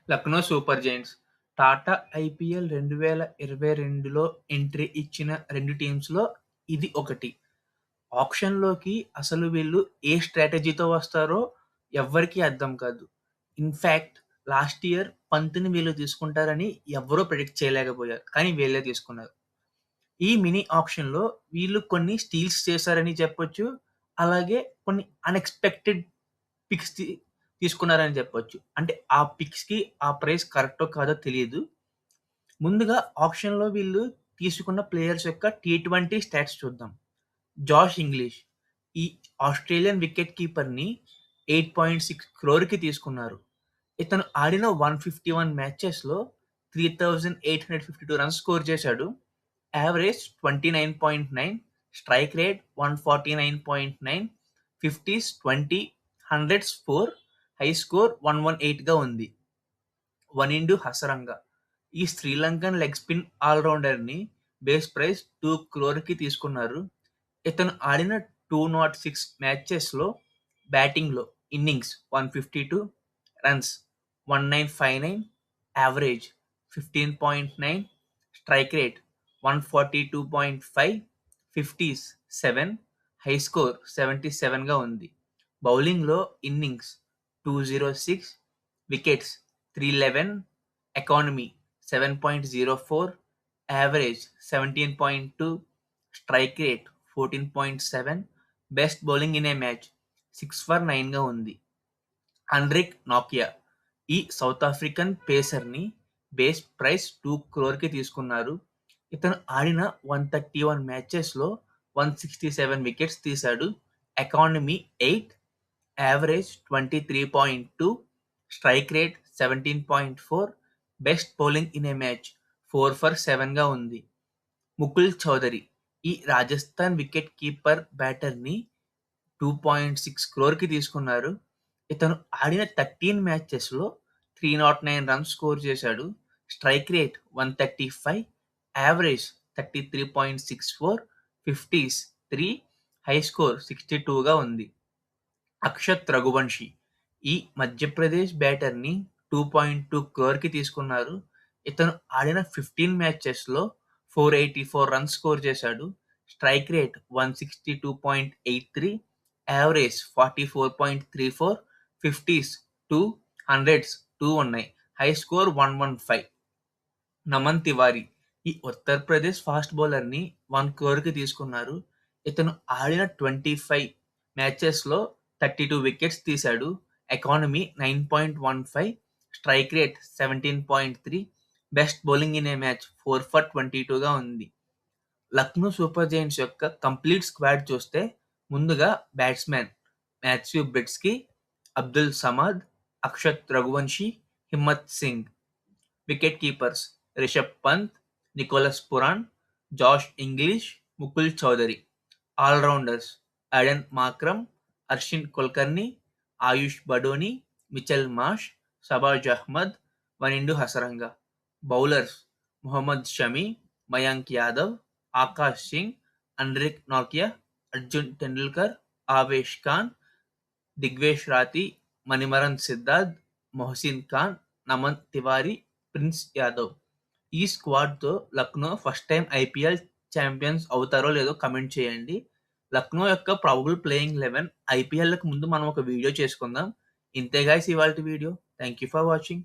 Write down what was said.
Lucknow super giants. Tata IPL 2022లో entry ఇచ్చిన 2 టీమ్స్‌లో ఇది ఒకటి. ఆక్షన్‌లోకి అసలు వీళ్ళు ఏ స్ట్రాటజీతో వస్తారో ఎవ్వరికీ అర్థం కాదు. ఇన్‌ఫాక్ట్ లాస్ట్ ఇయర్ పంత్‌ని వీళ్ళు తీసుకుంటారని ఎవ్వరూ ప్రెడిక్ట్ చేయలేకపోయారు. కానీ వీళ్ళే తీసుకున్నారు. ఈ మినీ ఆక్షన్‌లో వీళ్ళు కొన్ని స్టీల్స్ చేశారని చెప్పొచ్చు. అలాగే కొన్ని అన్‌ఎక్స్‌పెక్టెడ్ పిక్స్ తీసుకున్నారని చెప్పొచ్చు. అంటే ఆ పిక్స్‌కి ఆ ప్రైస్ కరెక్టో కాదో తెలీదు. ముందుగా ఆక్షన్‌లో వీళ్ళు తీసుకున్న ప్లేయర్స్ యొక్క టీ20 స్టాట్స్ చూద్దాం. జాష్ ఇంగ్లీష్ ఈ ఆస్ట్రేలియన్ వికెట్ కీపర్‌ని 8.6 క్రోర్‌కి తీసుకున్నారు. ఇతను ఆడిన 151 మ్యాచెస్‌లో 3852 రన్స్ స్కోర్ చేశాడు. యావరేజ్ 29.9, స్ట్రైక్ రేట్ 149.9, 50స్ 20, 100స్ 4, హై స్కోర్ 118గా ఉంది. వనిండు హసరంగ ఈ శ్రీలంకన్ లెగ్ స్పిన్ ఆల్రౌండర్‌ని బేస్ ప్రైస్ 2 క్రోర్‌కి తీసుకున్నారు. ఇతను ఆడిన 206 మ్యాచెస్‌లో బ్యాటింగ్‌లో innings 152, runs 1959, average 15.9, strike rate 142.5, 50స్ 7, హై స్కోర్ 77గా ఉంది. బౌలింగ్‌లో innings 206, wickets 311, economy 7.04, average 17.2, strike rate 14.7, best bowling in a match 6 for 9గా ఉంది. హెన్రిక్ నాకియా ఈ సౌత్ ఆఫ్రికన్ పేసర్‌ని బేస్ ప్రైస్ 2 క్రోర్‌కి తీసుకున్నారు. ఇతను ఆడిన 131 మ్యాచెస్‌లో 167 వికెట్స్ తీశాడు. Economy 8, average 23.2, strike rate 17.4, best bowling in a match 4 for 7గా ఉంది. ముకుల్ చౌదరి ఈ రాజస్థాన్ వికెట్ కీపర్ బ్యాటర్‌ని 2.6 క్రోర్‌కి తీసుకున్నారు. ఇతను ఆడిన 13 మ్యాచెస్‌లో 309 రన్స్ స్కోర్ చేశాడు. స్ట్రైక్ రేట్ 135, యావరేజ్ 33.64, 50స్ 3, హై స్కోర్ 62గా ఉంది. అక్షత్ రఘువంశీ ఈ మధ్యప్రదేశ్ బ్యాటర్‌ని 2.2 క్రోర్‌కి తీసుకున్నారు. ఇతను ఆడిన 15 మ్యాచెస్‌లో 484 రన్స్ స్కోర్ చేశాడు. స్ట్రైక్ రేట్ 162.83, యావరేజ్ 44.34, 50స్ 2, 100స్ 2 ఉన్నాయి. High score 115. నమన్ తివారీ ఈ ఉత్తరప్రదేశ్ ఫాస్ట్ బౌలర్‌ని 1 క్రోర్‌కి తీసుకున్నారు. ఇతను ఆడిన 25 మ్యాచెస్‌లో 32 వికెట్స్ తీశాడు. Economy 9.15, strike rate 17.3, best bowling in a match 4 for 22గా ఉంది. లక్నో సూపర్ జెయింట్స్ యొక్క కంప్లీట్ స్క్వాడ్ చూస్తే ముందుగా బ్యాట్స్‌మెన్ మాథ్యూ బ్రిట్స్‌కి, Abdul Samad, Akshat Raghuvanshi, Himmat Singh. Wicket keepers Rishabh Pant, Nicholas Pooran, Josh Inglis, Mukul Chaudhary. Allrounders Aiden Markram, Arshin Kulkarni, Ayush Badoni, Mitchell Marsh, Shahbaz Ahmed, Wanindu Hasaranga. Bowlers Mohammed Shami, Mayank Yadav, Akash Singh, Heinrich Nokia, Arjun Tendulkar, Avesh Khan, Digvesh Rathi, Manimaran Siddharth, Mohsin Khan, Naman Tiwari, Prince Yadav. ఈ స్క్వాడ్‌తో Lucknow first time IPL champions అవుతారో లేదో కమెంట్ చేయండి. లక్నో యొక్క ప్రాబబుల్ ప్లేయింగ్ 11 ఐపీఎల్‌కి ముందు మనం ఒక వీడియో చేసుకుందాం. ఇంతే గైస్ ఇవాల్టి video. Thank you for watching.